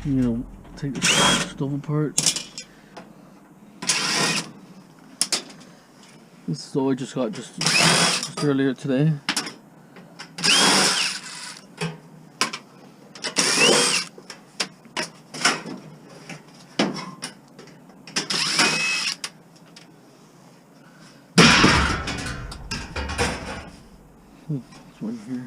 You know, take the stove apart. This stove I just got just earlier today. This one here.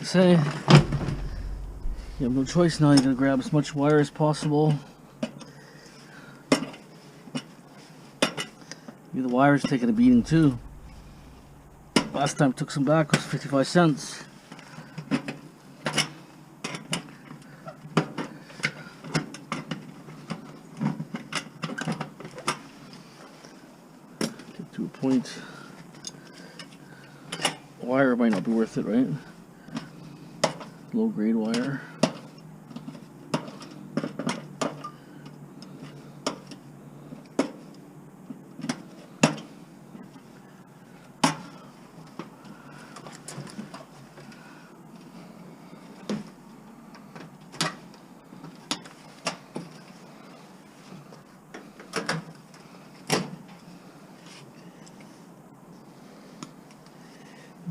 Say, you have no choice now. You gotta grab as much wire as possible. The wire's taking a beating too. Last time I took some back was 55 cents. Get to a point. Wire might not be worth it, right? Low grade wire.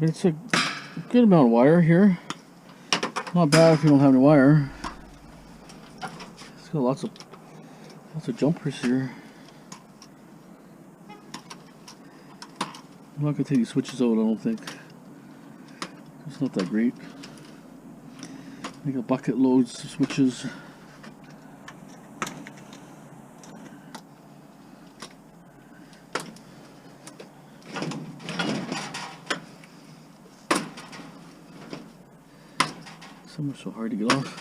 It's a good amount of wire here. Not bad if you don't have any wire. It's got lots of jumpers here. I'm not gonna take these switches out, I don't think. It's not that great. I got bucket loads of switches. Some are so hard to get off.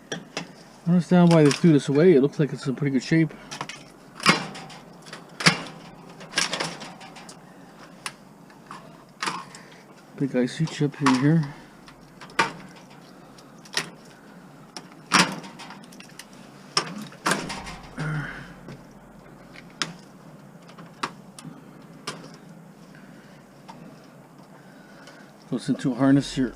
I don't understand why they threw this away. It looks like it's in pretty good shape. Big IC chip in here. Goes into a harness here.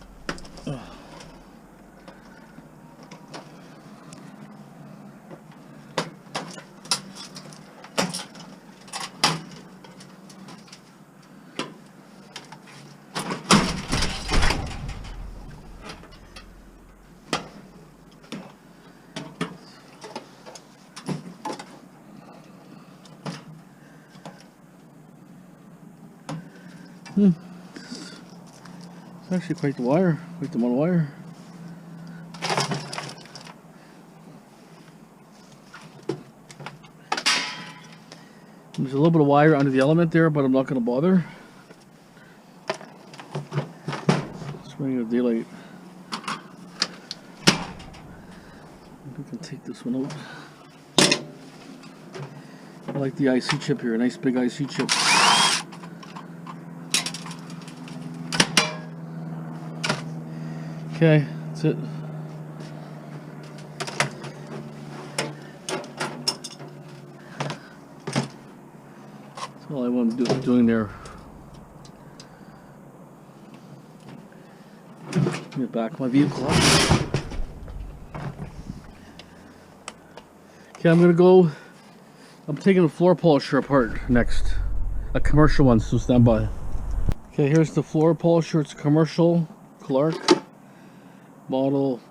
It's actually quite the wire, quite the amount of wire. There's a little bit of wire under the element there, but I'm not going to bother. It's running out of daylight. We can take this one out. I like the IC chip here, a nice big IC chip. Okay, that's it. That's all I want to do doing there. Get back my vehicle up. Okay, I'm gonna go. I'm taking a floor polisher apart next. A commercial one, so stand by. Okay, here's the floor polisher. It's a commercial Clarke model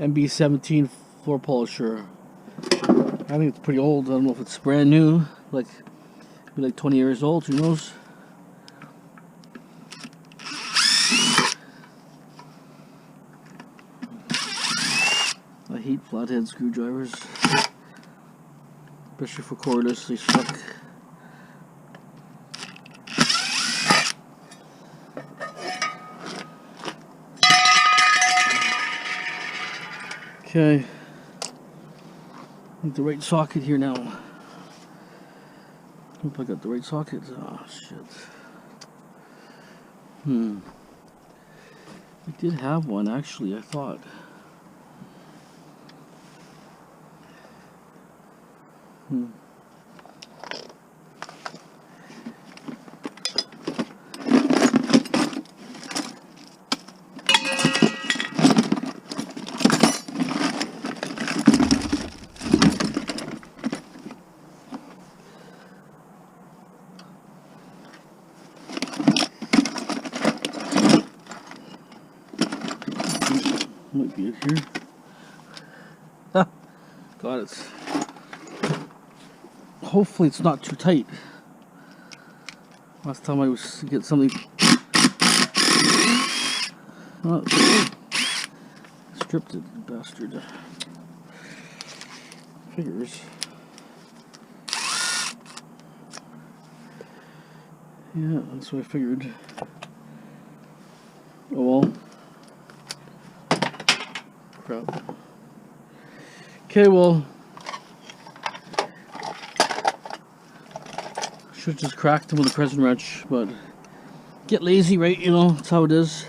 MB17 floor polisher. I think it's pretty old. I don't know if it's brand new, like maybe like 20 years old, who knows. hate flathead screwdrivers, especially for cordless. They suck. Okay, I need the right socket here now. Hope I got the right socket. Oh shit. I did have one actually, I thought. Might be it here. Ah, got it. Hopefully it's not too tight. Last time I was to get something. Oh, stripped it, bastard. Figures. Yeah, that's what I figured. Oh well. Crap. Okay, well, should have just cracked them with a crescent wrench, but get lazy, right? You know, that's how it is.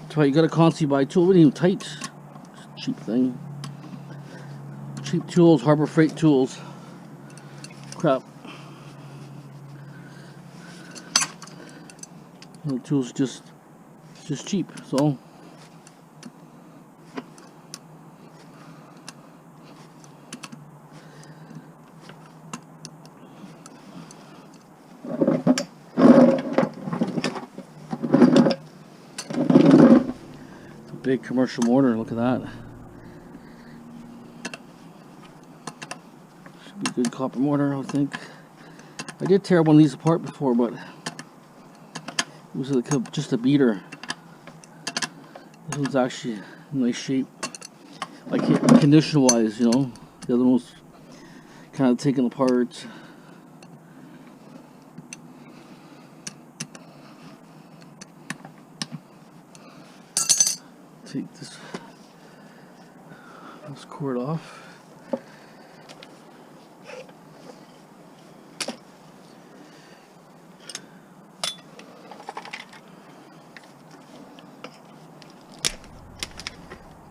That's why you gotta constantly buy tools. It ain't even tight. It's a cheap thing. Cheap tools, Harbor Freight tools. Crap. The tools just cheap, so. Big commercial mortar, look at that. Should be a good copper mortar, I think. I did tear one of these apart before, but it was like just a beater. This one's actually in nice shape, like condition wise, you know. The other one was kind of taken apart. Take this cord off.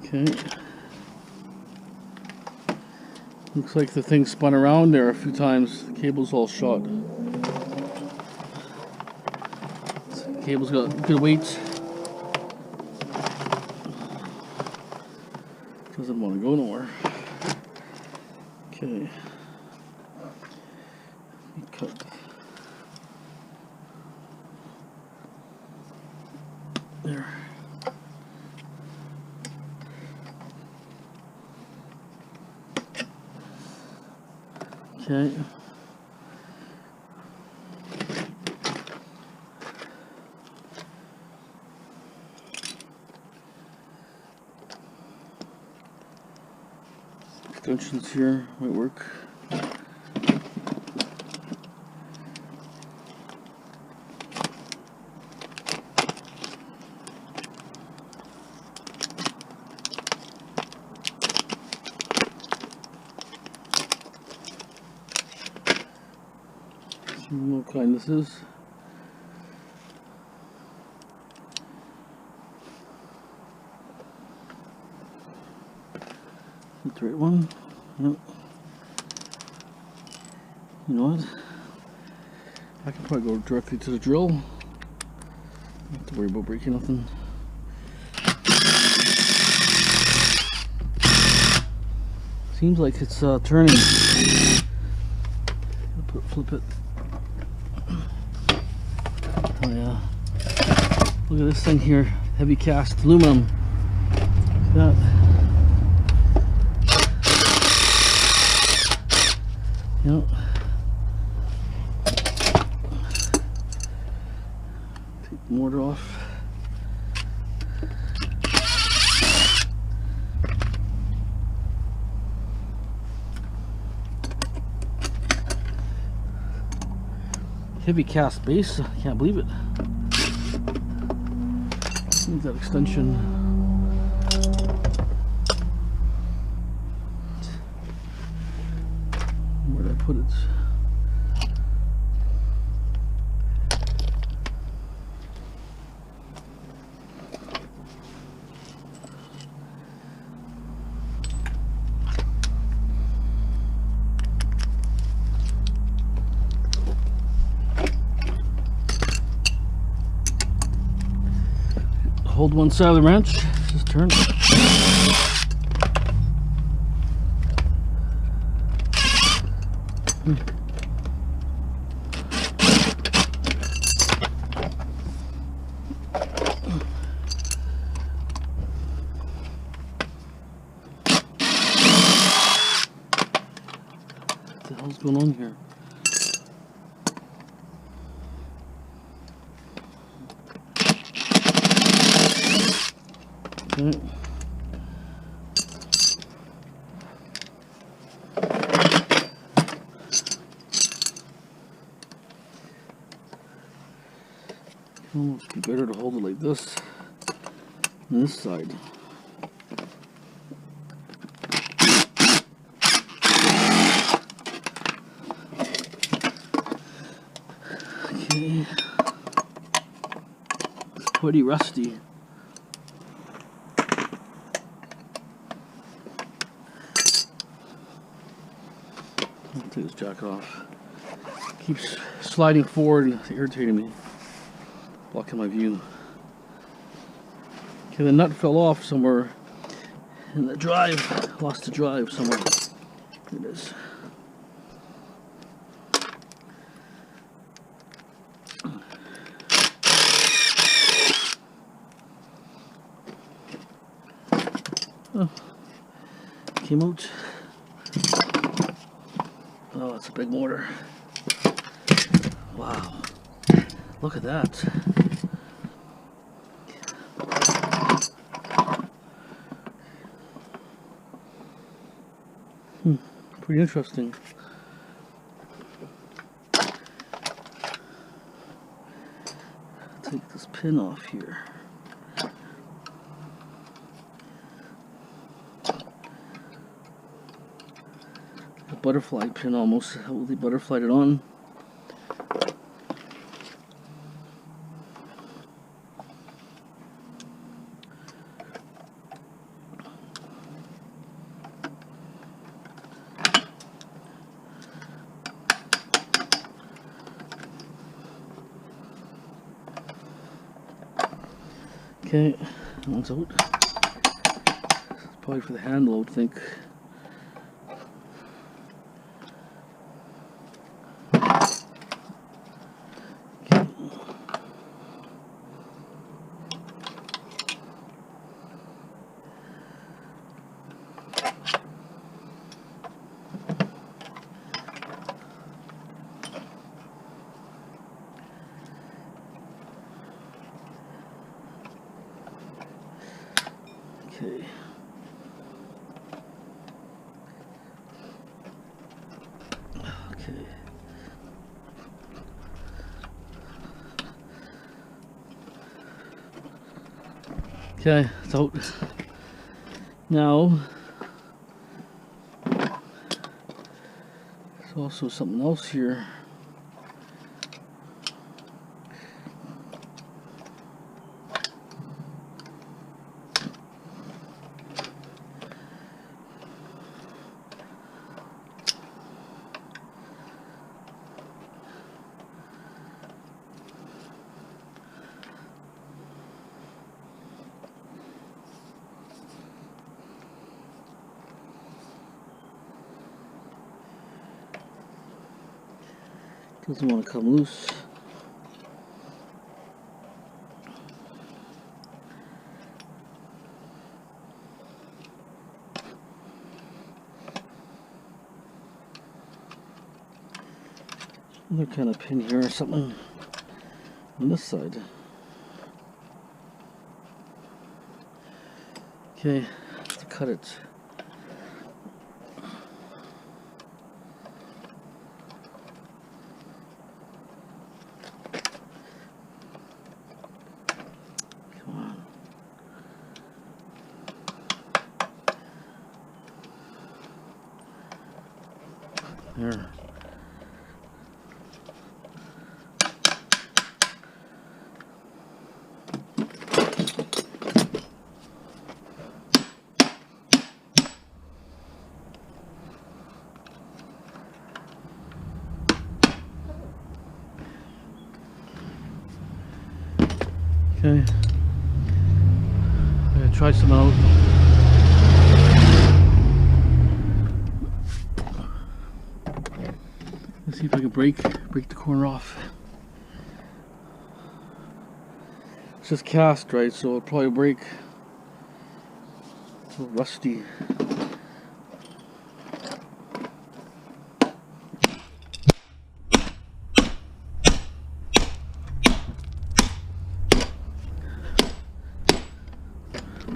Okay. Looks like the thing spun around there a few times. The cable's all shot. The cable's got good weight. Doesn't want to go nowhere. Okay. Cut. There. Okay. Extensions here might work. See what kind this is. That's the right one. Yep. You know what? I can probably go directly to the drill. Don't have to worry about breaking nothing. Seems like it's turning. Flip it. Oh yeah. Look at this thing here. Heavy cast aluminum. Look at that. Yep. Take the mortar off. Heavy cast base. I can't believe it. Needs that extension. Where did I put it? Hold one side of the wrench, just turn. What the hell's going on here? Okay. Almost be better to hold it like this on this side. Okay. It's pretty rusty. I'll take this jacket off. Keeps sliding forward and it's irritating me. Blocking my view. Okay, the nut fell off somewhere in the drive. Lost the drive somewhere. Here it is. Oh, came out. Oh, it's a big motor. Wow. Look at that. Pretty interesting. Take this pin off here. A butterfly pin almost. How will they butterfly it on? Okay, that one's out. It's probably for the handle, I would think. Okay. Okay. Okay, so now there's also something else here. Doesn't want to come loose. Another kind of pin here or something on this side. Okay, let's cut it. There. Okay. I'm gonna try some out. Let's see if I can break the corner off. It's just cast, right? So it'll probably break. It's a little rusty.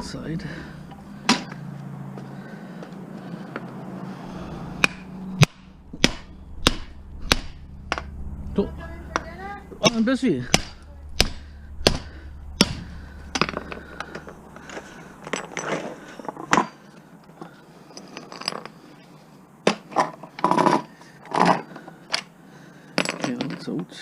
Side. Oh, I'm busy. Okay, that's out.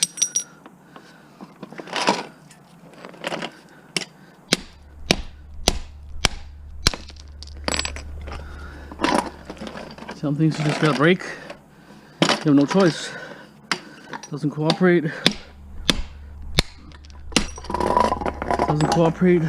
Some things you just gotta break. You have no choice. Doesn't cooperate. Doesn't cooperate.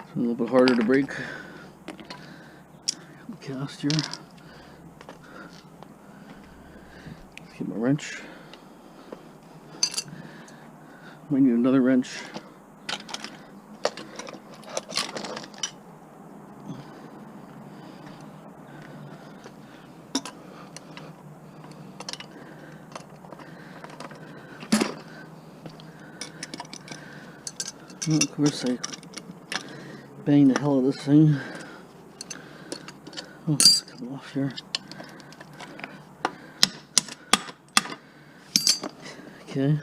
It's a little bit harder to break. Cast here. Get my wrench. Might need another wrench. Well, of course I bang the hell out of this thing. Oh, it's coming off here. Okay.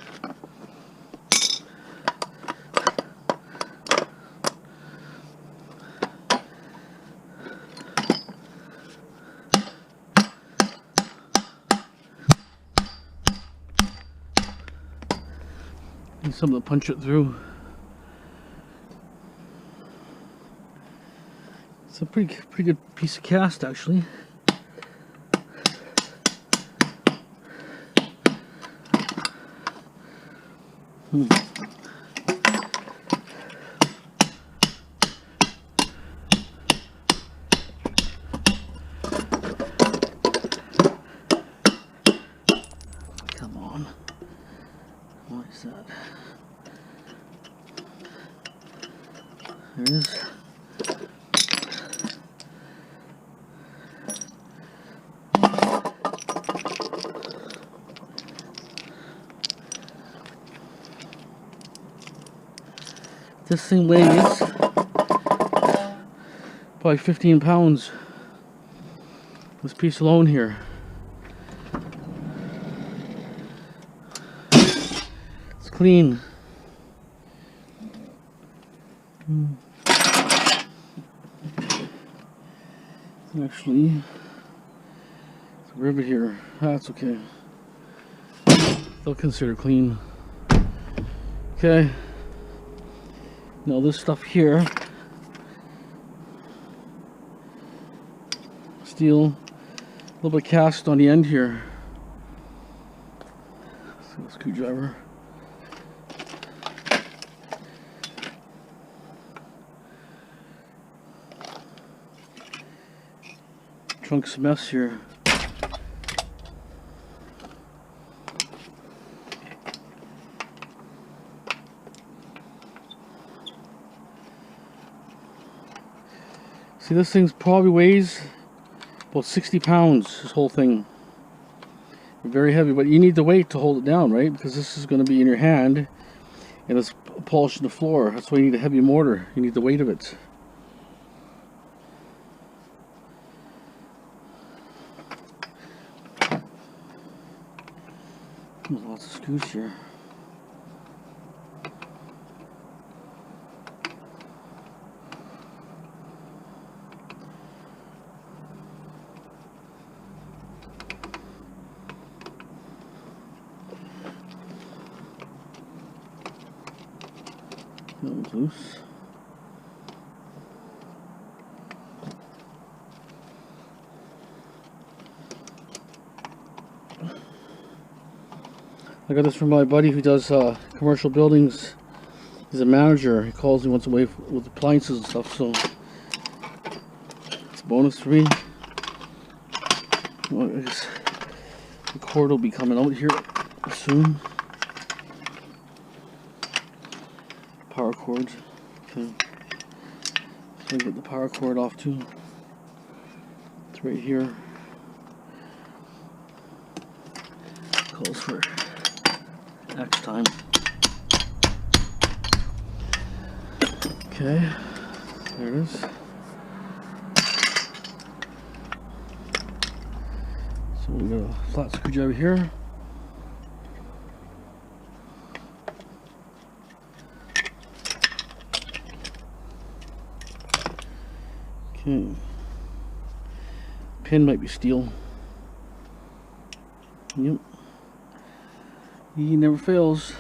Need something to punch it through. It's a pretty good piece of cast, actually. Come on. Why is that? There it is. This thing weighs probably 15 pounds. This piece alone here. It's clean. Actually, it's a rivet here. That's okay. They'll consider clean. Okay. Now this stuff here, steel, a little bit of cast on the end here. So screwdriver. Trunk's a mess here. See, this thing probably weighs about 60 pounds, this whole thing. Very heavy, but you need the weight to hold it down, right? Because this is going to be in your hand and it's polishing the floor. That's why you need a heavy mortar. You need the weight of it. There's lots of screws here. That one's loose. I got this from my buddy who does commercial buildings. He's a manager. He calls me once away with appliances and stuff, so it's a bonus for me. Well, I guess the cord will be coming out here soon. Power cord. Okay. So I get the power cord off too. It's right here. Calls for X time. Okay, there it is. So we got a flat screwdriver here. Okay. Pin might be steel. Yep. He never fails.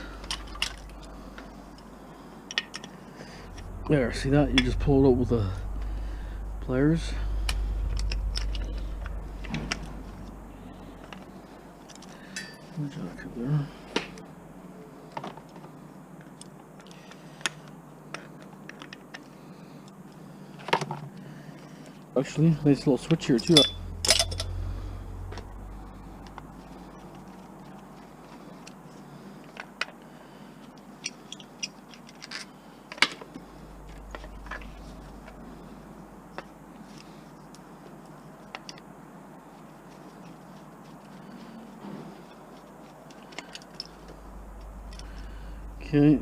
There, see that? You just pull it out with the pliers. Jack up there. Actually, nice little switch here too. Okay.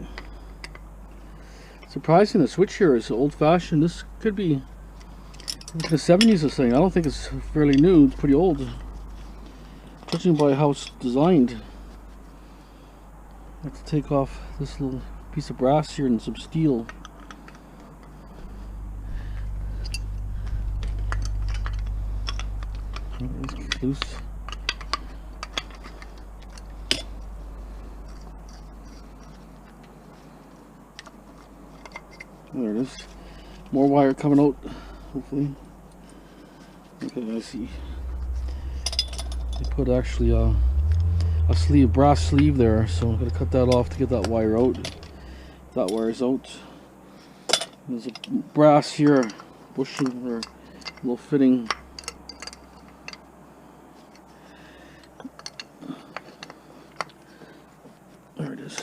Surprising, the switch here is old-fashioned. This could be the 70s, this thing. I don't think it's fairly new. It's pretty old, judging by how it's designed. I have to take off this little piece of brass here and some steel. It's loose. There it is. More wire coming out, hopefully. Okay, I see. They put actually a brass sleeve there, so I'm going to cut that off to get that wire out. That wire's out. There's a brass here, bushing or a little fitting. There it is.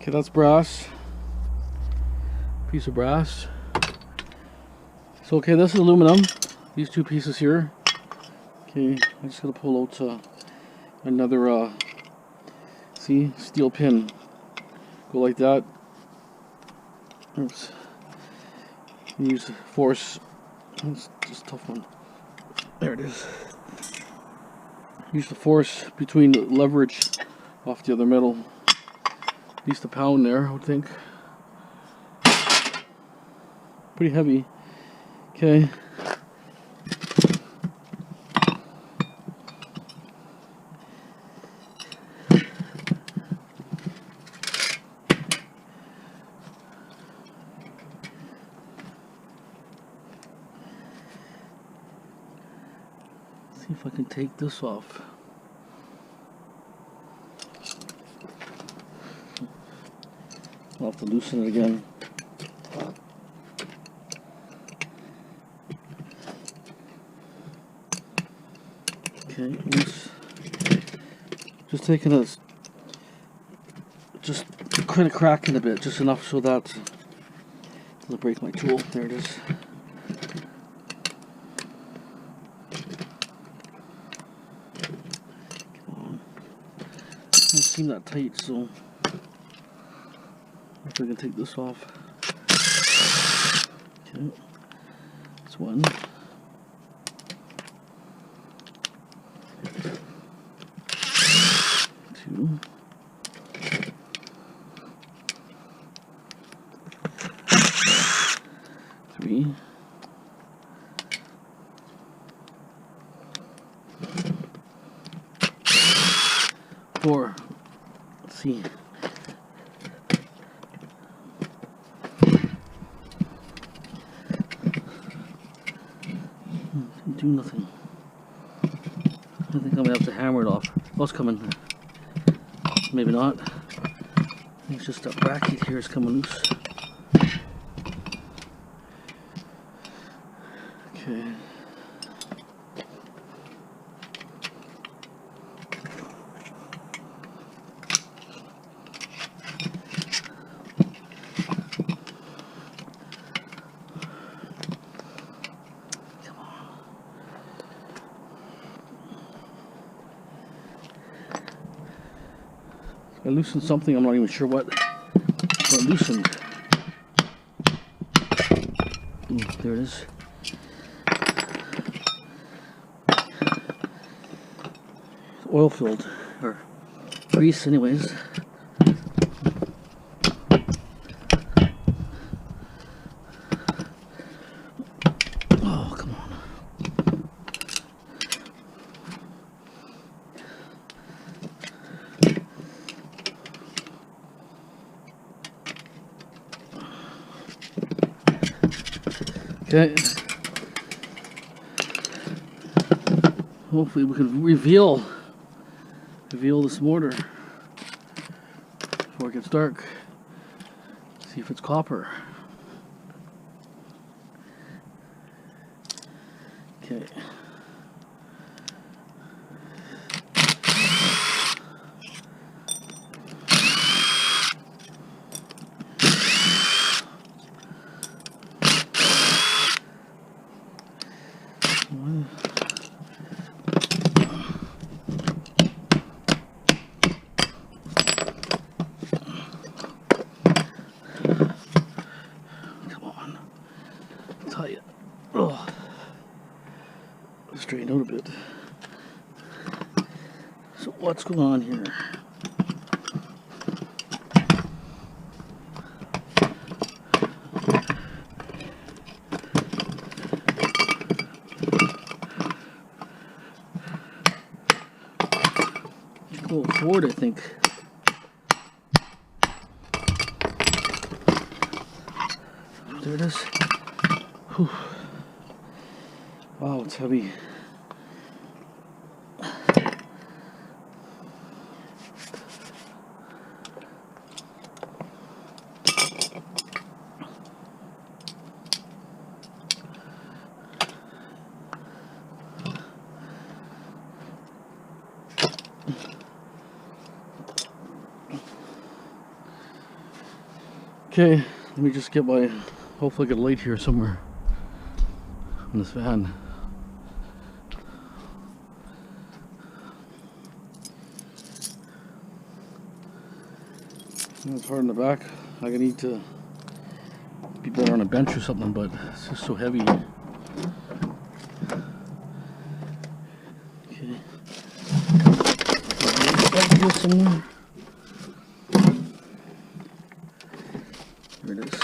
Okay, that's brass. Piece of brass. So okay, this is aluminum. These two pieces here. Okay, I just gotta pull out another see, steel pin. Go like that. Oops. Use force. It's just a tough one. There it is. Use the force between the leverage off the other metal. At least a pound there, I would think. Pretty heavy. Okay. See if I can take this off. I'll have to loosen it again. Okay, just taking a, just kind of cracking a bit, just enough so that doesn't break my tool. There it is. Doesn't seem that tight, so I think I can take this off. Okay, That's one. Two. Three. Four. Let's see. Didn't do nothing. I think I'm gonna have to hammer it off. What's coming? Maybe not. I think it's just that bracket here is coming loose. Okay. I loosened something, I'm not even sure what loosened. Ooh, there it is. Oil filled, or grease anyways. Oh, come on. Okay. Hopefully we can reveal this mortar before it gets dark. See if it's copper. Okay. Straighten out a bit. So what's going on here? Go forward, I think. There it is. Whew. Wow, it's heavy. Okay, let me just get my, hopefully I get a light here somewhere on this van. It's hard in the back. I need to be better on a bench or something, but it's just so heavy. Okay. Light here somewhere. There it is.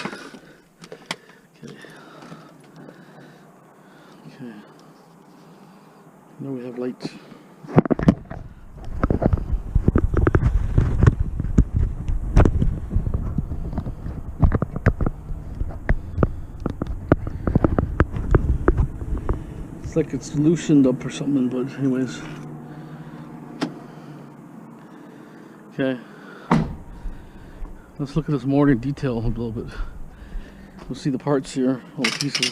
Okay. Okay. Now we have light. It's like it's loosened up or something, but anyways. Okay. Let's look at this mortar in detail a little bit. We'll see the parts here, all the pieces.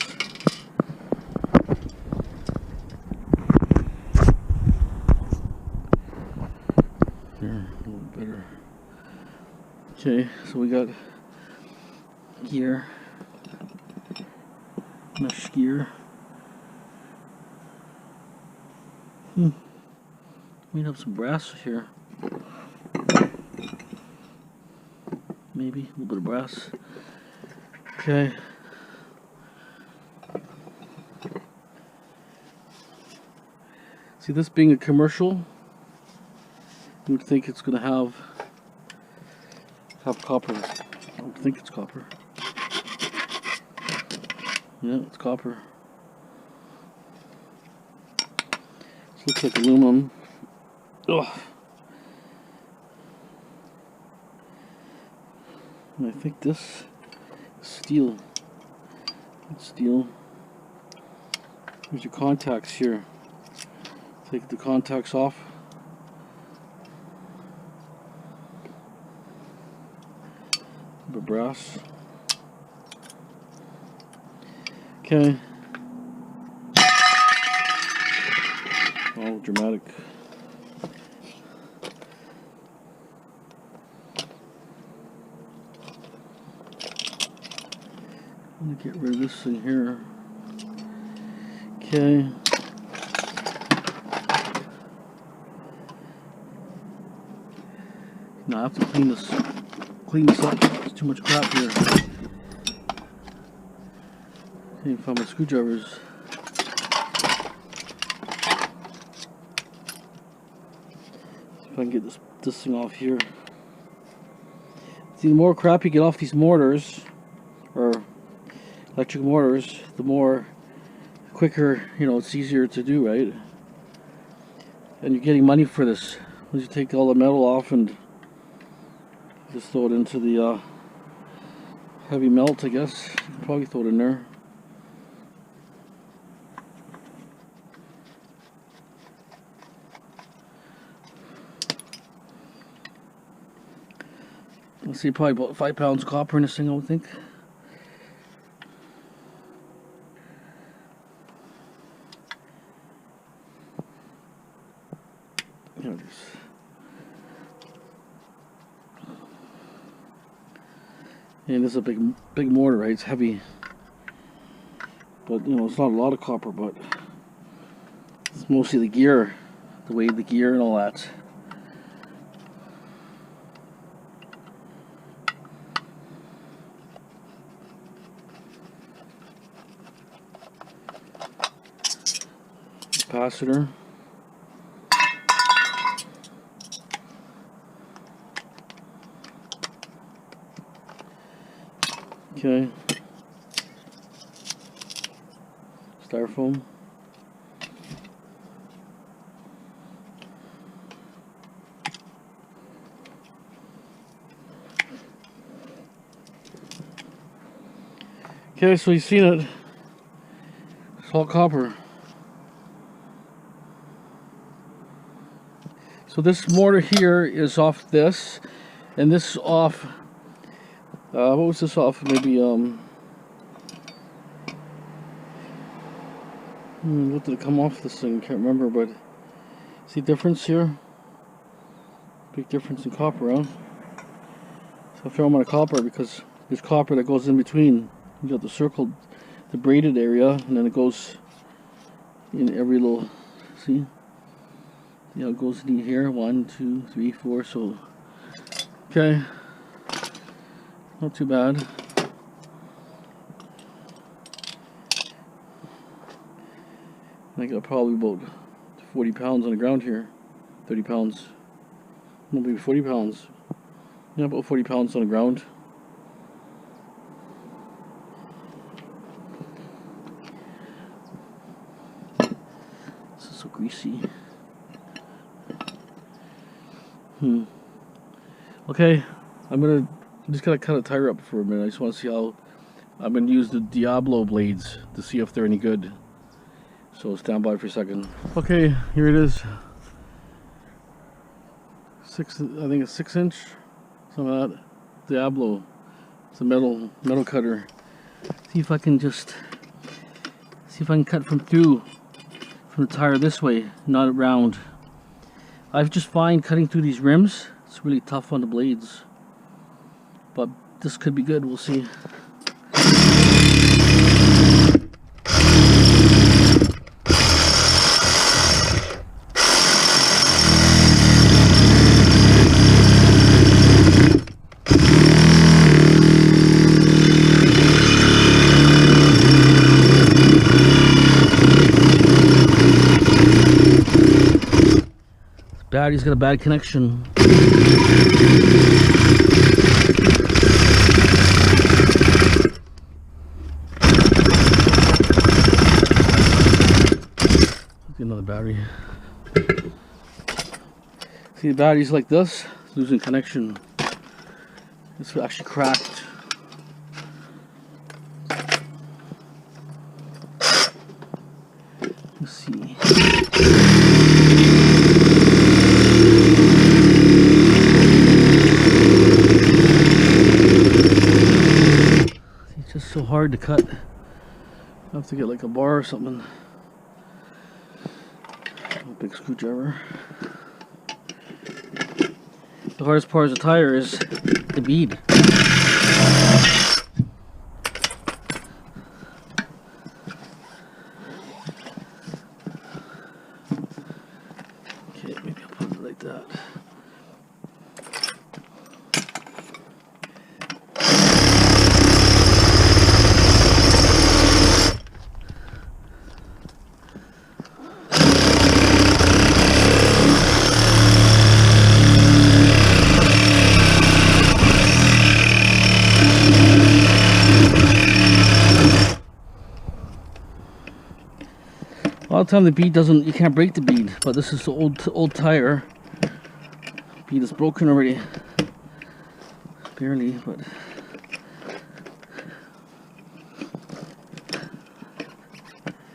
Here, a little bit better. Okay, so we got gear, mesh gear. We have some brass here. Maybe a little bit of brass. Okay. See, this being a commercial, you would think it's going to have copper. I don't think it's copper. Yeah, it's copper. This looks like aluminum. Ugh. And I think this is steel. It's steel. There's your contacts here. Take the contacts off. The brass. Okay. All dramatic. Let me get rid of this thing here. Okay. Now I have to clean this up. There's too much crap here. Can't find my screwdrivers. See if I can get this thing off here. See, the more crap you get off these mortars, or electric mortars, the more quicker, you know, it's easier to do, right? And you're getting money for this. Once you take all the metal off and just throw it into the heavy melt, I guess. You can probably throw it in there. Let's see, probably about 5 pounds of copper in this thing, I would think. There it is. And this is a big mortar, right? It's heavy. But, you know, it's not a lot of copper, but it's mostly the gear. The weight of the gear and all that. Capacitor. Okay. Styrofoam. Okay, so you've seen it. It's all copper. So this mortar here is off this, and this is off, what was this off? Maybe, what did it come off this thing? Can't remember, but see difference here? Big difference in copper, huh? So a fair amount of copper, because there's copper that goes in between. You got the circled, the braided area, and then it goes in every little, see? Yeah, it goes in here. 1, 2, 3, 4. So, okay, not too bad. I got probably about 40 pounds on the ground here. 30 pounds. Maybe 40 pounds. Yeah, about 40 pounds on the ground. This is so greasy. Okay, I'm just gonna cut a tire up for a minute. I just want to see how. I'm gonna use the Diablo blades to see if they're any good. So stand by for a second. Okay, here it is. I think it's 6-inch, something like that. Diablo. It's a metal cutter. See if I can cut from the tire this way, not around. I just find cutting through these rims, it's really tough on the blades. But this could be good, we'll see. battery's got a bad connection. Let's get another battery. See, the battery's like this, losing connection. It's actually cracked. Let's see. It's just so hard to cut. I have to get like a bar or something. A big screwdriver. The hardest part of the tire is the bead. Okay, maybe I'll put it like that. A lot of time the bead doesn't, you can't break the bead, but this is the old tire. Bead is broken already, barely, but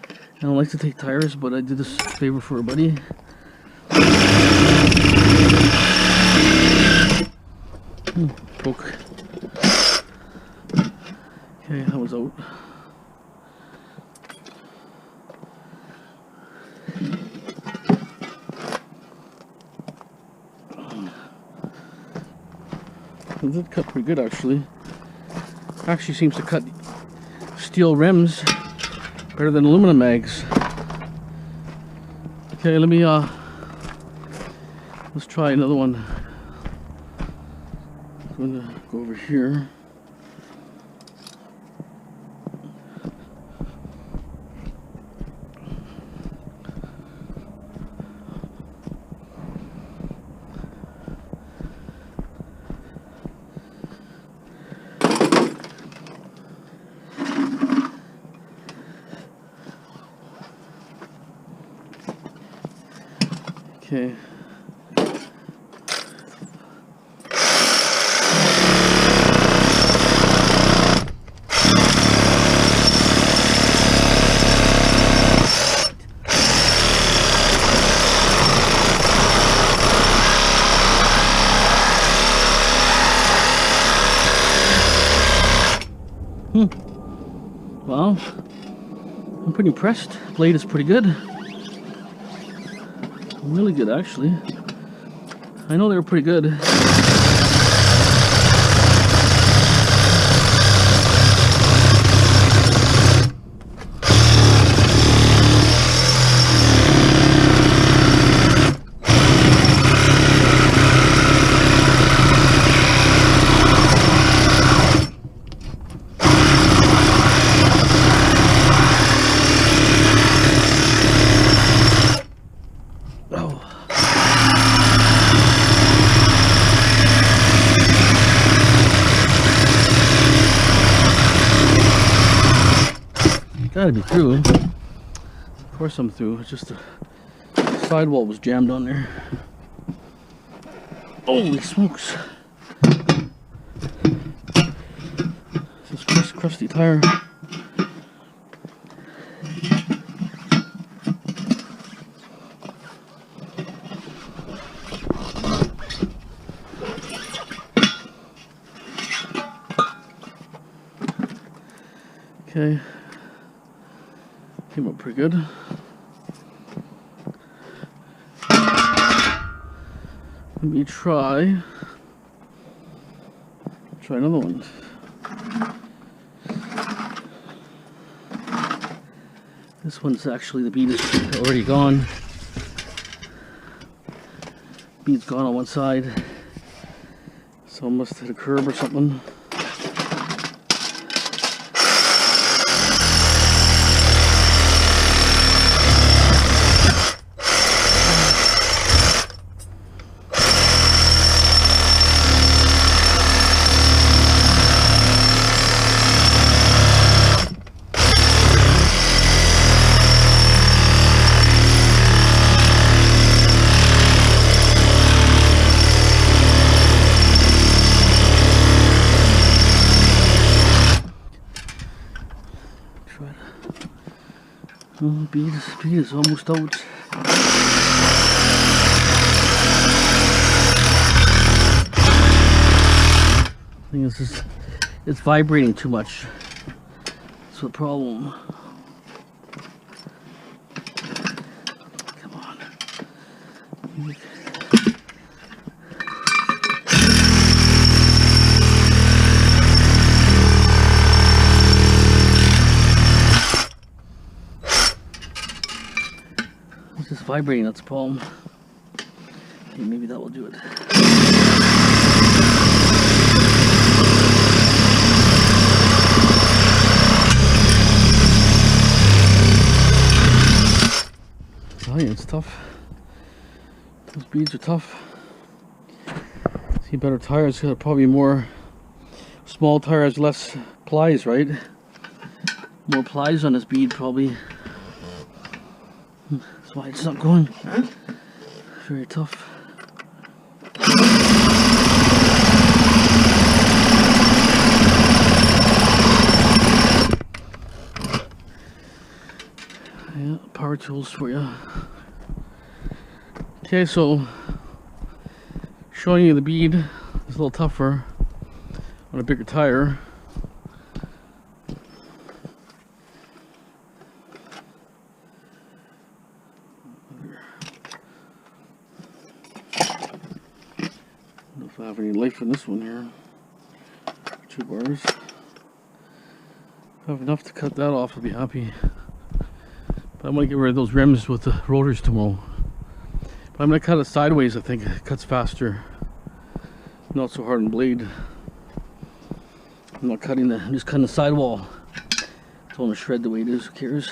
I don't like to take tires, but I did this favor for a buddy. Broke. Okay, that was out. It did cut pretty good, actually. Actually seems to cut steel rims better than aluminum mags. Okay, let me let's try another one. I'm gonna go over here. Okay. Well, I'm pretty impressed. Blade is pretty good. Really good, actually. I know they were pretty good. Gotta be through. Of course I'm through. It's just the sidewall was jammed on there. Holy smokes. This is crusty tire. Okay. Came up pretty good. Let me try another one. This one's actually, the bead is already gone. Bead's gone on one side, so I must hit a curb or something. Oh, bead is almost out. I think it's vibrating too much. That's the problem. Come on. It's just vibrating, that's the problem. Okay, maybe that will do it. Oh yeah, it's tough. Those beads are tough. See, better tires, probably more small tires, less plies, right? More plies on this bead, probably. That's why it's not going. Very tough. Yeah, power tools for you. Okay, so showing you the bead is a little tougher on a bigger tire. I don't know if I have any life in this one here. 2 bars. If I have enough to cut that off, I'll be happy. But I'm going to get rid of those rims with the rotors tomorrow. But I'm going to cut it sideways, I think. It cuts faster. Not so hard on blade. I'm not cutting I'm just cutting the sidewall. It's on the shred the way it is, who cares?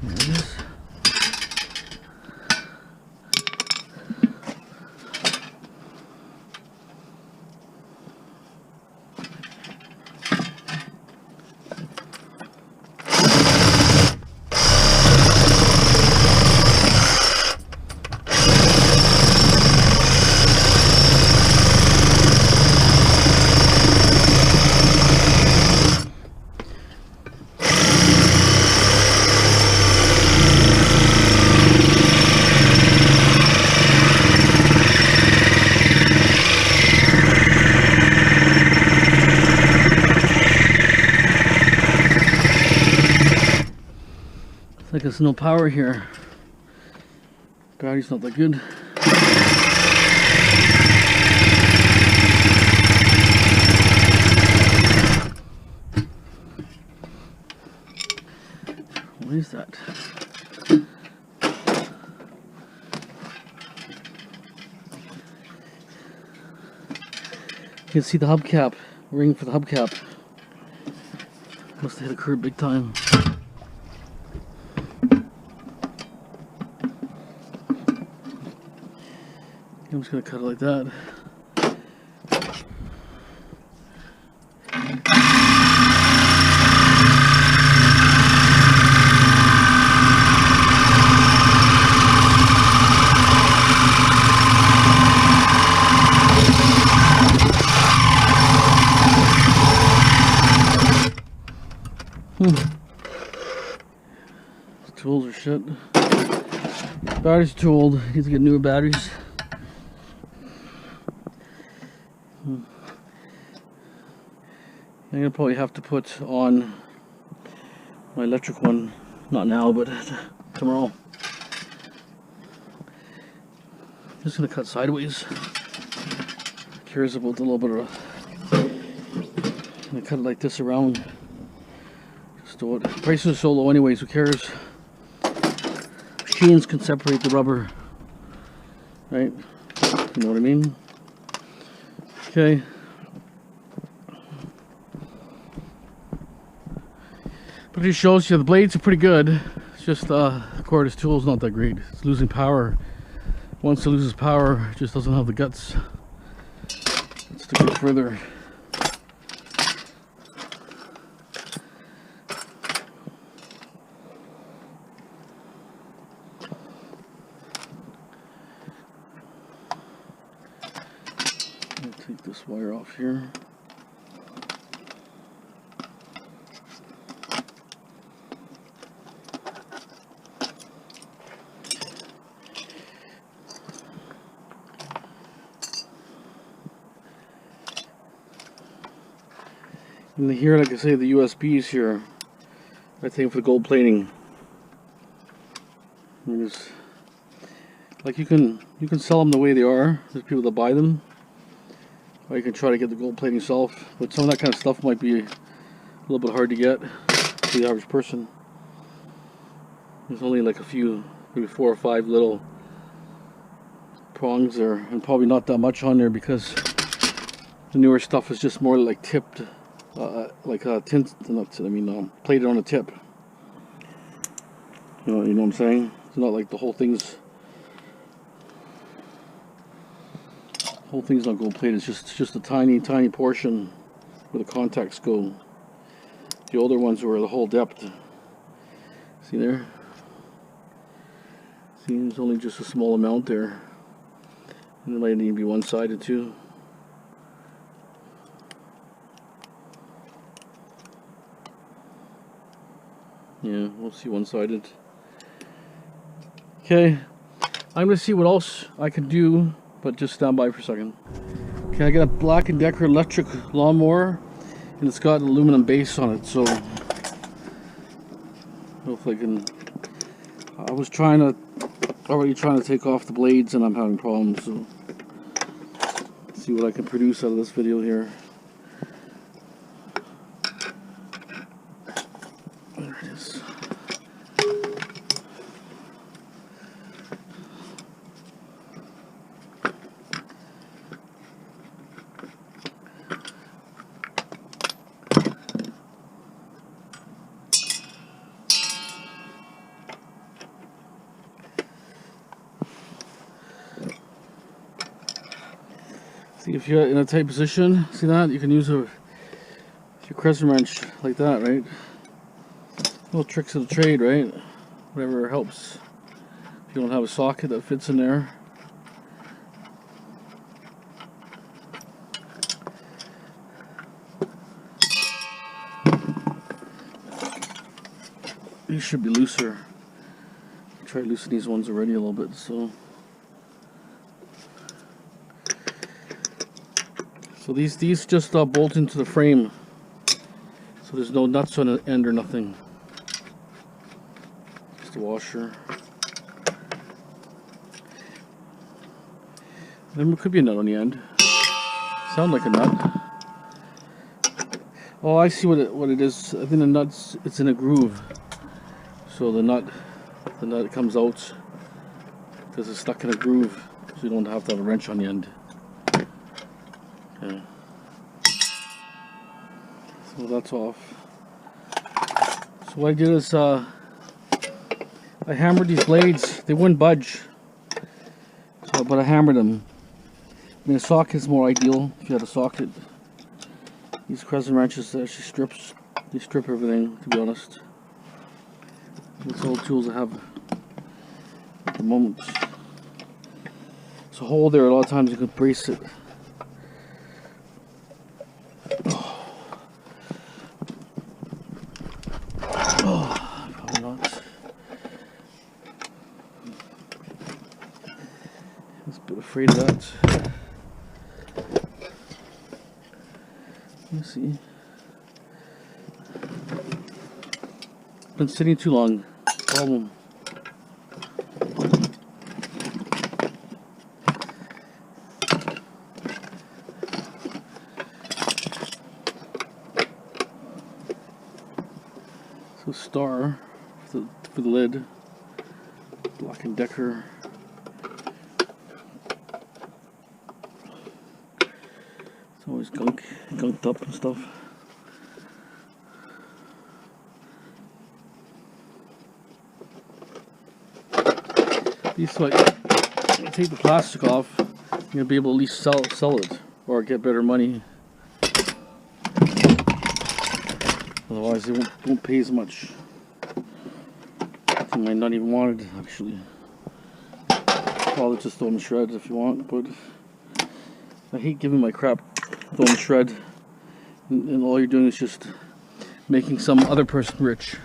There it is. It's like there's no power here. Battery's not that good. What is that? You can see the hubcap, ring for the hubcap. Must have hit a curb big time. I'm just going to cut it like that. The tools are shit. Batteries are too old. Need to get newer batteries. I'm gonna probably have to put on my electric one, not now, but tomorrow. Just gonna cut sideways. Curious about the little bit of. I'm gonna cut it like this around. Just do it. Prices are so low, anyways. Who cares? Machines can separate the rubber, right? You know what I mean? Okay. But it shows you the blades are pretty good. It's just cordless tool's not that great. It's losing power. Once it loses power, it just doesn't have the guts. Let's take it further. I'll take this wire off here. And here, like I say, the USBs here, I think for the gold plating. Like you can sell them the way they are. There's people that buy them, or you can try to get the gold plating yourself. But some of that kind of stuff might be a little bit hard to get for the average person. There's only like a few, maybe 4 or 5 little prongs there, and probably not that much on there because the newer stuff is just more like tipped. Plated on the tip. You know what I'm saying? It's not like the whole thing's not gold plated. It's just a tiny portion where the contacts go. The older ones were the whole depth. See there? See, there's only just a small amount there, and it might even be one-sided too. Yeah, we'll see one-sided. Okay, I'm gonna see what else I can do, but just stand by for a second. Okay, I got a Black & Decker electric lawnmower, and it's got an aluminum base on it, so hopefully I can. I was already trying to take off the blades, and I'm having problems. So let's see what I can produce out of this video here. There it is. See, if you're in a tight position, see that? You can use your crescent wrench like that, right? Little tricks of the trade, right? Whatever helps. If you don't have a socket that fits in there. These should be looser. I tried loosening these ones already a little bit, so. So these just bolt into the frame, so there's no nuts on the end or nothing. Just a washer. There could be a nut on the end. Sound like a nut. Oh, I see what it is. I think the nut's it's in a groove, so the nut comes out because it's stuck in a groove, so you don't have to have a wrench on the end. Okay. So that's off. So what I did is I hammered these blades. They wouldn't budge, but I hammered them. I mean, a socket is more ideal if you had a socket. These crescent wrenches actually strip everything, to be honest. That's all the tools I have at the moment. There's a hole there, a lot of times you can brace it. Probably not. I was a bit afraid of that. Let's see. Been sitting too long. Problem. So Star for the lid. Black & Decker. It's always gunked up and stuff. So I take the plastic off, you're gonna be able to at least sell it or get better money. Otherwise, they won't pay as much. You might not even want it actually. Probably just throw in the shred if you want, but I hate giving my crap thrown in the shred, and all you're doing is just making some other person rich.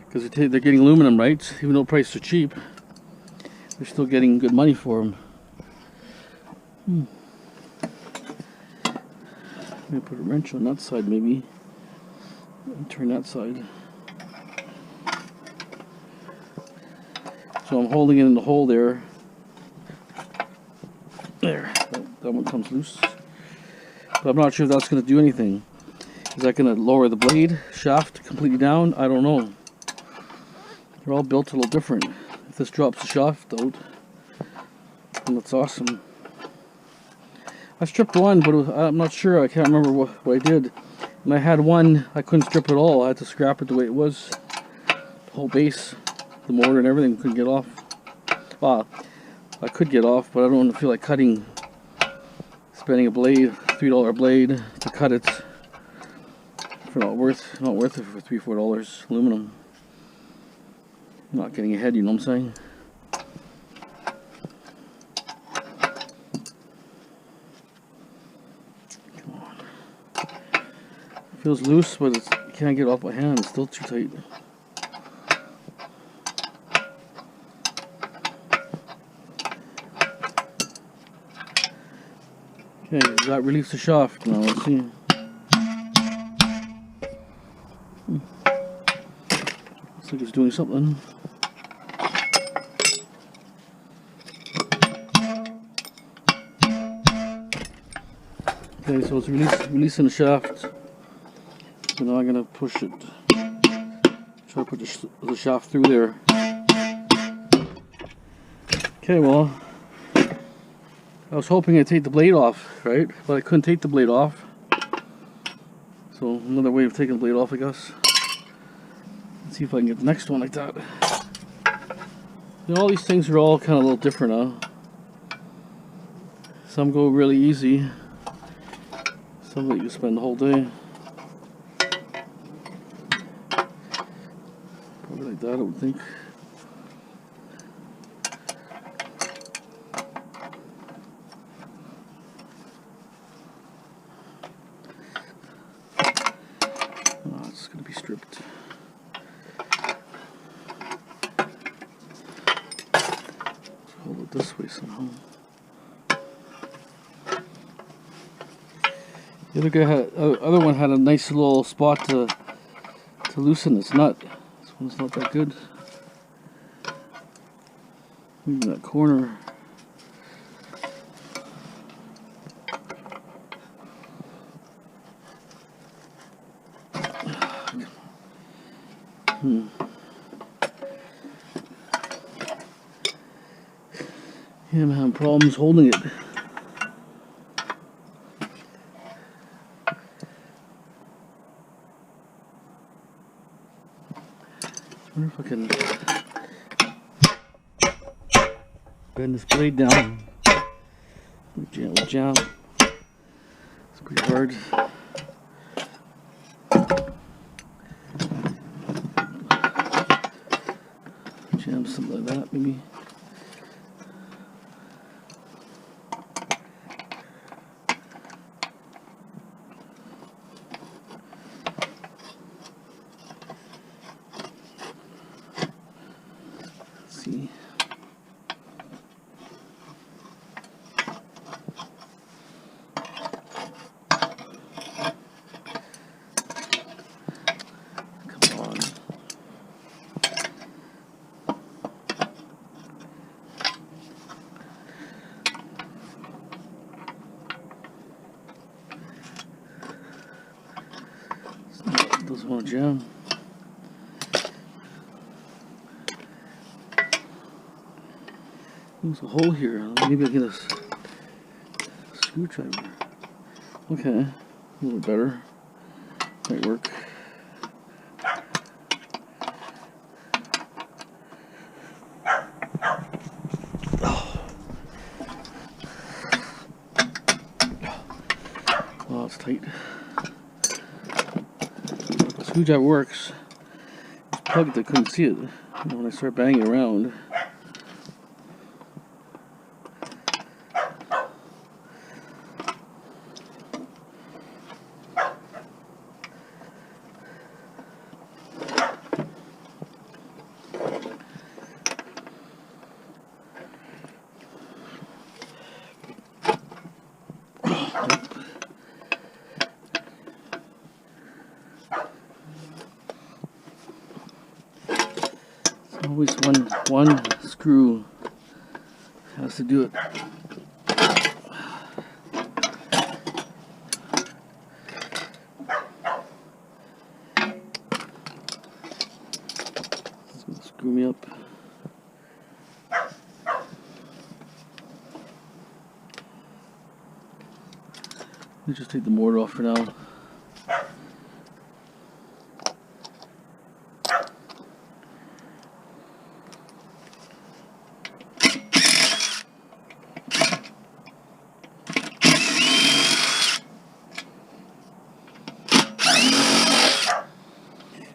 Because they're getting aluminum, right? Even though prices are cheap. They're still getting good money for them. I'm gonna put a wrench on that side maybe. And turn that side. So I'm holding it in the hole there. There, that one comes loose. But I'm not sure if that's going to do anything. Is that going to lower the blade shaft completely down? I don't know. They're all built a little different. If this drops the shaft out, then that's awesome. I stripped one, but I'm not sure. I can't remember what I did. And I had one, I couldn't strip it all. I had to scrap it the way it was. The whole base, the motor and everything couldn't get off. Well, I could get off, but I don't feel like spending a blade, $3 blade to cut it. For not worth it for $3-4 aluminum. I'm not getting ahead, you know what I'm saying? Come on. It feels loose, but it can't get off my hand. It's still too tight. Okay, that relieves the shaft now. Let's see. Looks like it's doing something. Okay, so it's releasing the shaft. So now I'm gonna push it. Try to put the shaft through there. Okay, well, I was hoping I'd take the blade off, right? But I couldn't take the blade off. So another way of taking the blade off, I guess. Let's see if I can get the next one like that. You know, all these things are all kind of a little different, huh? Some go really easy. Some that you spend the whole day. Probably like that, I would think. Oh, it's going to be stripped. Hold it this way somehow. The other guy other one had a nice little spot to loosen this nut. This one's not that good. Maybe that corner. Yeah, I'm having problems holding it. I wonder if I can bend this blade down. Gently jam. It's pretty hard. Jam something like that, maybe. See. Come on. It doesn't want to jam. There's a hole here. Maybe I'll get a screwdriver. Okay, a little bit better. Might work. Oh, it's tight. The screwdriver works. It's plugged. I couldn't see it. You know, when I start banging around. Always one screw has to do it. It's gonna screw me up. Let me just take the motor off for now.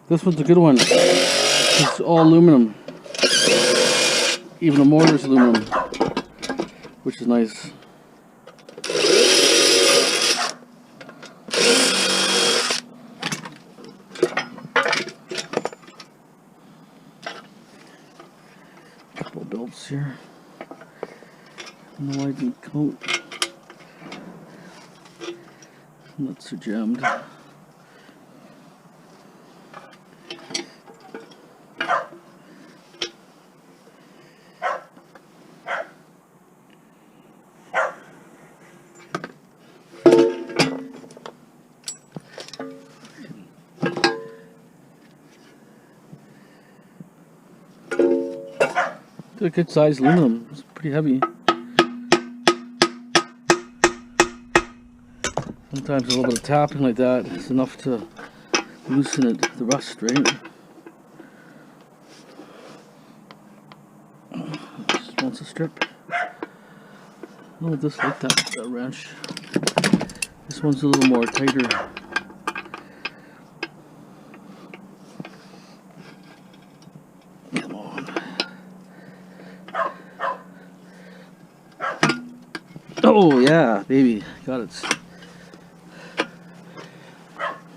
This one's a good one. It's all aluminum. Even the motor is aluminum, which is nice. Couple belts here. No, I didn't come out. Nuts are jammed. They're good size aluminum. It's pretty heavy. Sometimes a little bit of tapping like that is enough to loosen it, the rust, right? Just wants a strip. Oh, just like that wrench. This one's a little more tighter. Come on. Oh yeah, baby, got it.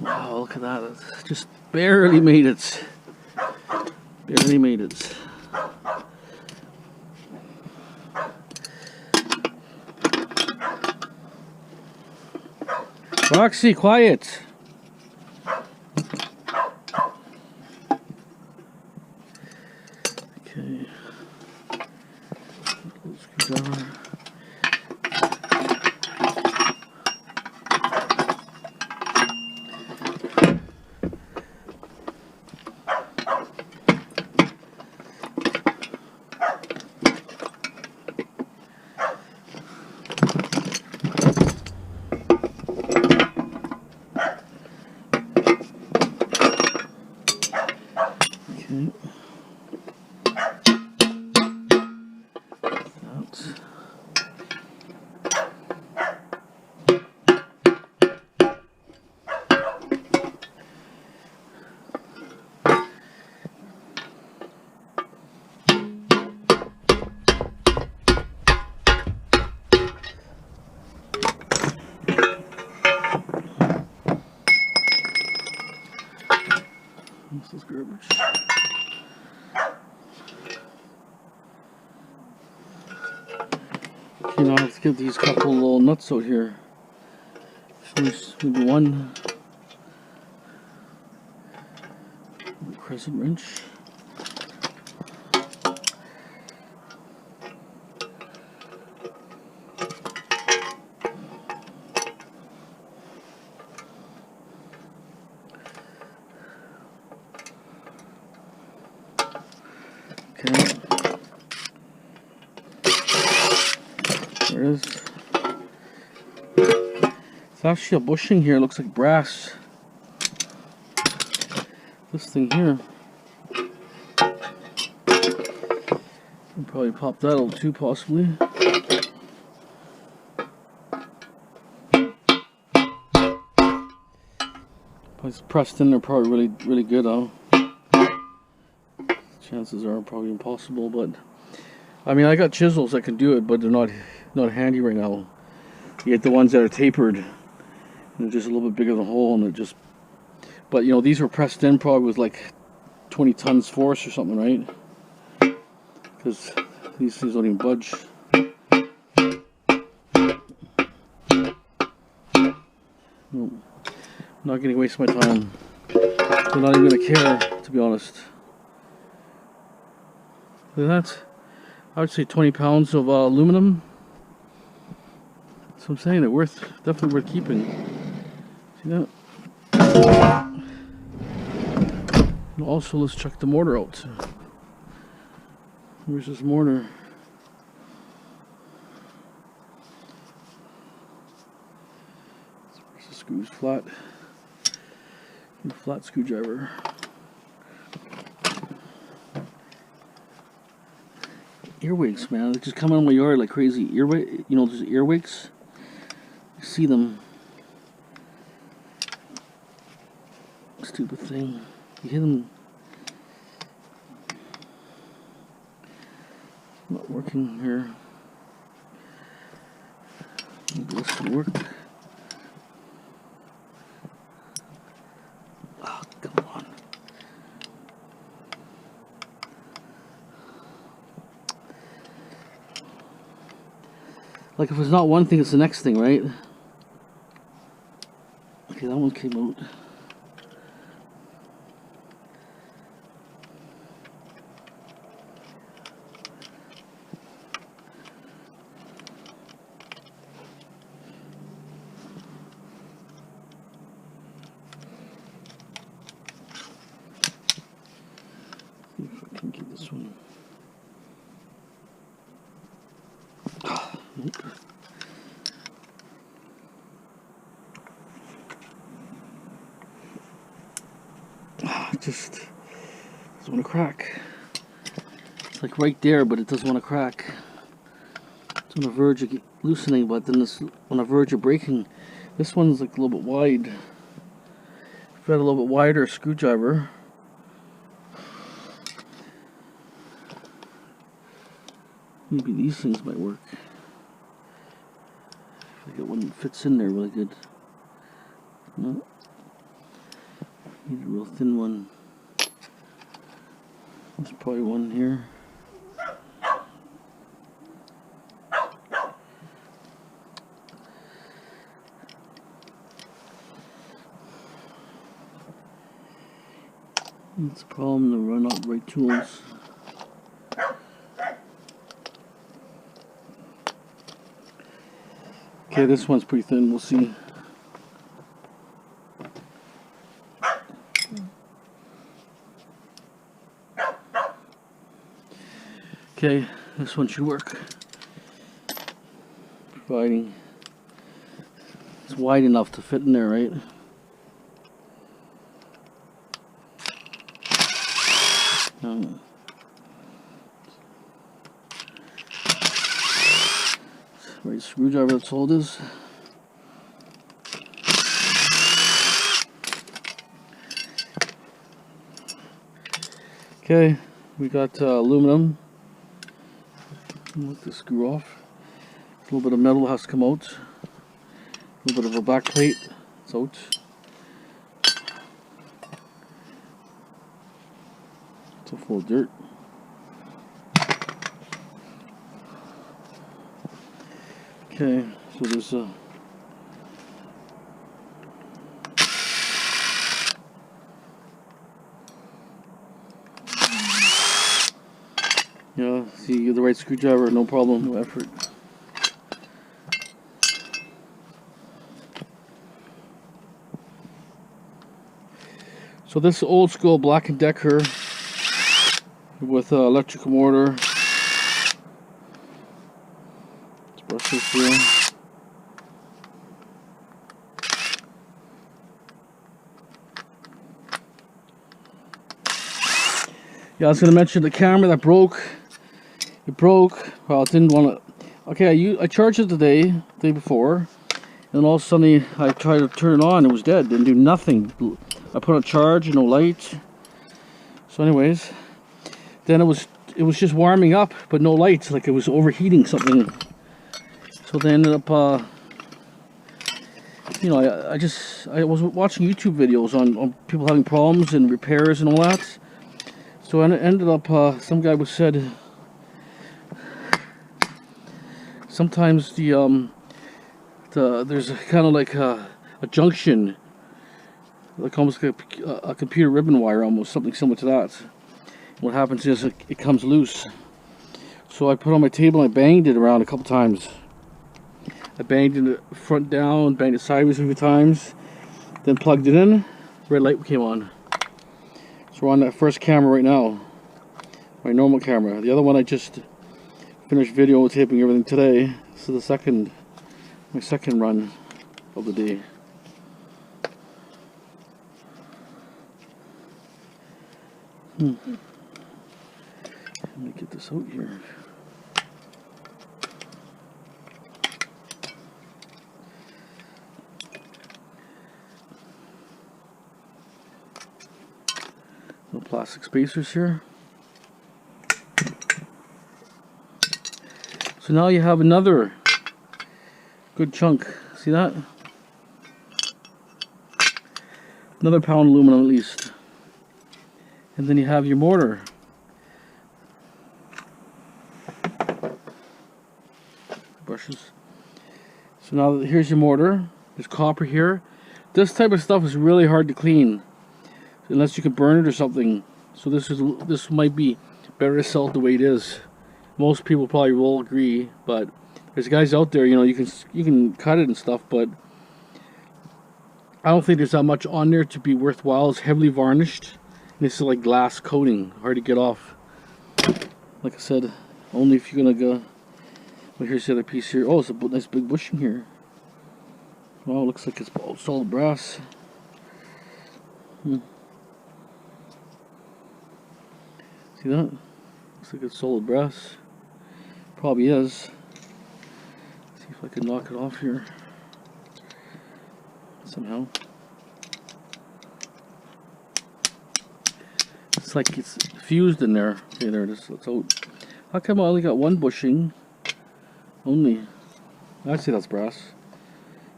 Wow, look at that. It's just barely made it. Barely made it. Roxy, quiet. Okay. Screwdriver. This is garbage. Okay, now let's get these couple little nuts out here. Maybe one crescent wrench. Okay. There it is. It's actually a bushing here. It looks like brass. This thing here. I'll probably pop that out too, possibly. It's pressed in there, probably really good, huh? Chances are probably impossible, but I mean, I got chisels that can do it, but they're not handy right now. You get the ones that are tapered, and they're just a little bit bigger than the hole, and it just. But you know, these were pressed in probably with like 20 tons force or something, right? Because these things don't even budge. No, I'm not going to waste my time. I'm not even going to care, to be honest. So that's, I would say 20 pounds of aluminum. So I'm saying they're definitely worth keeping. See that? And also, let's check the mortar out. Where's this mortar? Where's the screws? Flat. Flat screwdriver. Earwigs, man, they just come out of my yard like crazy. Earwig, you know, those earwigs. You see them. Stupid thing. You hit them. Not working here. Maybe this will work. Oh, come on. Like if it's not one thing, it's the next thing, right? Okay, that one came out. See if I can get this one. Nope. It just doesn't want to crack. It's like right there, but it doesn't want to crack. It's on the verge of loosening, but then it's on the verge of breaking. This one's like a little bit wide. If I had a little bit wider screwdriver, maybe these things might work. I get one that fits in there really good. No. Need a real thin one. There's probably one here. It's a problem to run out the right tools. Okay, this one's pretty thin, we'll see. Okay, this one should work. Providing it's wide enough to fit in there, right? Right screwdriver, that's all it is. Okay, we got aluminum. Let the screw off. A little bit of metal has to come out. A little bit of a back plate. It's out. It's all full of dirt. Okay, so there's a yeah, see, you get the right screwdriver, no problem, no effort. So this old school Black & Decker with electrical motor. Let's brush this through. Yeah, I was going to mention the camera that broke. It broke. Well, it didn't want to. Okay, I charged it the day before, and all of a sudden I tried to turn it on. It was dead. Didn't do nothing. I put on charge, no light. So, anyways, then it was just warming up, but no lights. Like it was overheating something. So they ended up. You know, I was watching YouTube videos on people having problems and repairs and all that. So I ended up. Some guy was said. Sometimes there's kind of like a junction, like almost like a computer ribbon wire, almost something similar to that. what happens is it comes loose. So I put it on my table and I banged it around a couple times. I banged it front down, banged it sideways a few times, then plugged it in. Red light came on. So we're on that first camera right now, my normal camera. The other one I just finished videotaping everything today. This is my second run of the day. Let me get this out here. No plastic spacers here. So now you have another good chunk. See that? Another pound aluminum at least. And then you have your mortar. Brushes. So now here's your mortar. There's copper here. This type of stuff is really hard to clean unless you can burn it or something. So this might be better to sell it the way it is. Most people probably will agree, but there's guys out there, you know, you can cut it and stuff, but I don't think there's that much on there to be worthwhile. It's heavily varnished. And this is like glass coating, hard to get off. Like I said, only if you're gonna go. Well, here's the other piece here. Oh, it's a nice big bushing here. Wow, looks like it's all solid brass. See that? Looks like it's solid brass. Probably is. See if I can knock it off here somehow. It's like it's fused in there. Okay, there it is. It's out. How come I only got one bushing? Only. Actually, that's brass.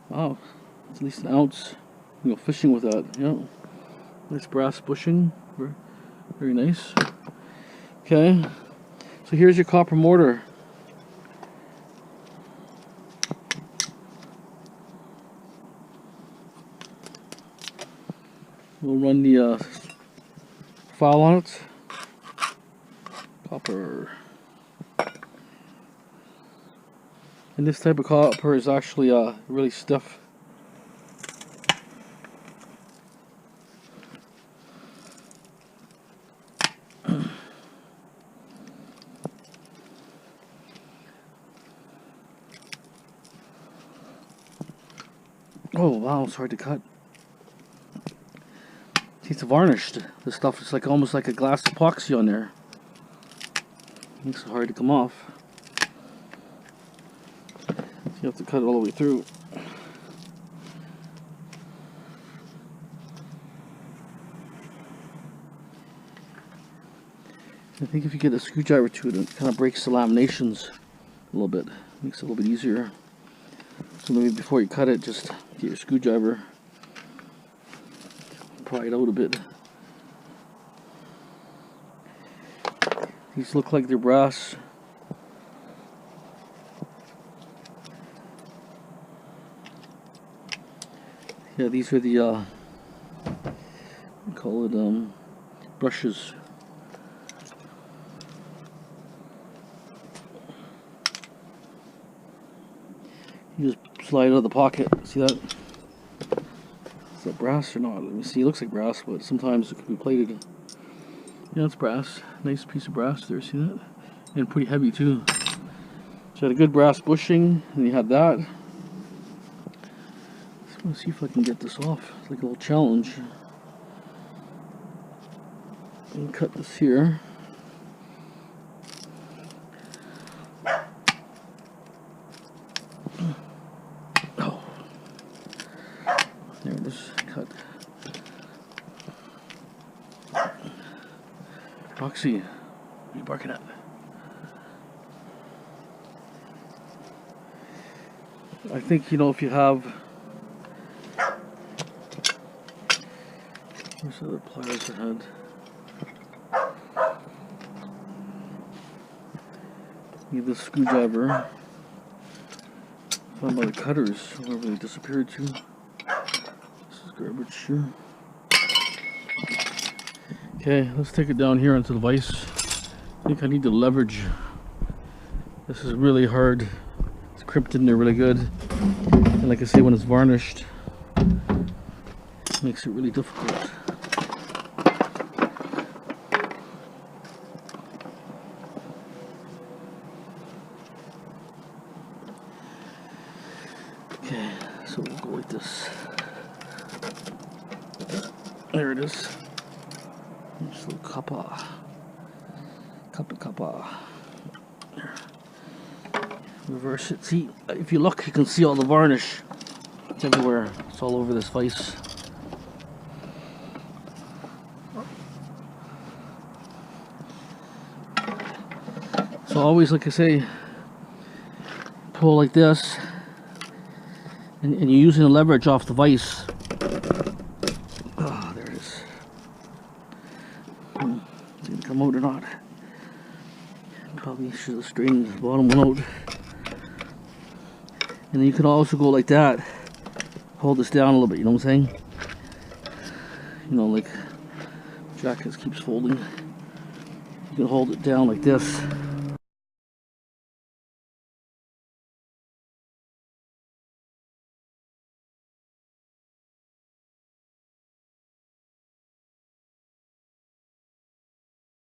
Wow, it's at least an ounce. You go fishing with that. Yeah, nice brass bushing. Very, very nice. Okay, so here's your copper mortar. We'll run the file on it. Copper. And this type of copper is actually really stiff. Oh wow, it's hard to cut. See, it's varnished. This stuff is like almost like a glass epoxy on there. Makes it hard to come off. So you have to cut it all the way through. I think if you get a screwdriver to it, it kind of breaks the laminations a little bit. Makes it a little bit easier. So maybe before you cut it, just get your screwdriver, pry it out a bit. These look like they're brass. Yeah, these are the we call it brushes. You just slide it out of the pocket. See that? Is that brass or not? Let me see. It looks like brass, but sometimes it can be plated. Yeah, it's brass. Nice piece of brass there. See that? And pretty heavy too. So you had a good brass bushing, and you had that. Just want to see if I can get this off. It's like a little challenge. And cut this here. Oh, there it is. Cut. Roxy, what are you barking at? I think, you know, if you have, where's the other pliers I had? Need this screwdriver. Found by the cutters, wherever they disappeared to. This is garbage here. Okay, let's take it down here onto the vise. I think I need to leverage. This is really hard. It's crimped in there really good. And like I say, when it's varnished, it makes it really difficult. Okay, so we'll go like this. There it is. Just a little kappa. There. Reverse it. See, if you look, you can see all the varnish. It's everywhere. It's all over this vise. So always, like I say, pull like this, and you're using the leverage off the vise. Oh, there it is. Is it gonna come out or not? Probably should have straightened the bottom one out. And then you can also go like that. Hold this down a little bit, you know what I'm saying? You know, like jacket keeps folding. You can hold it down like this.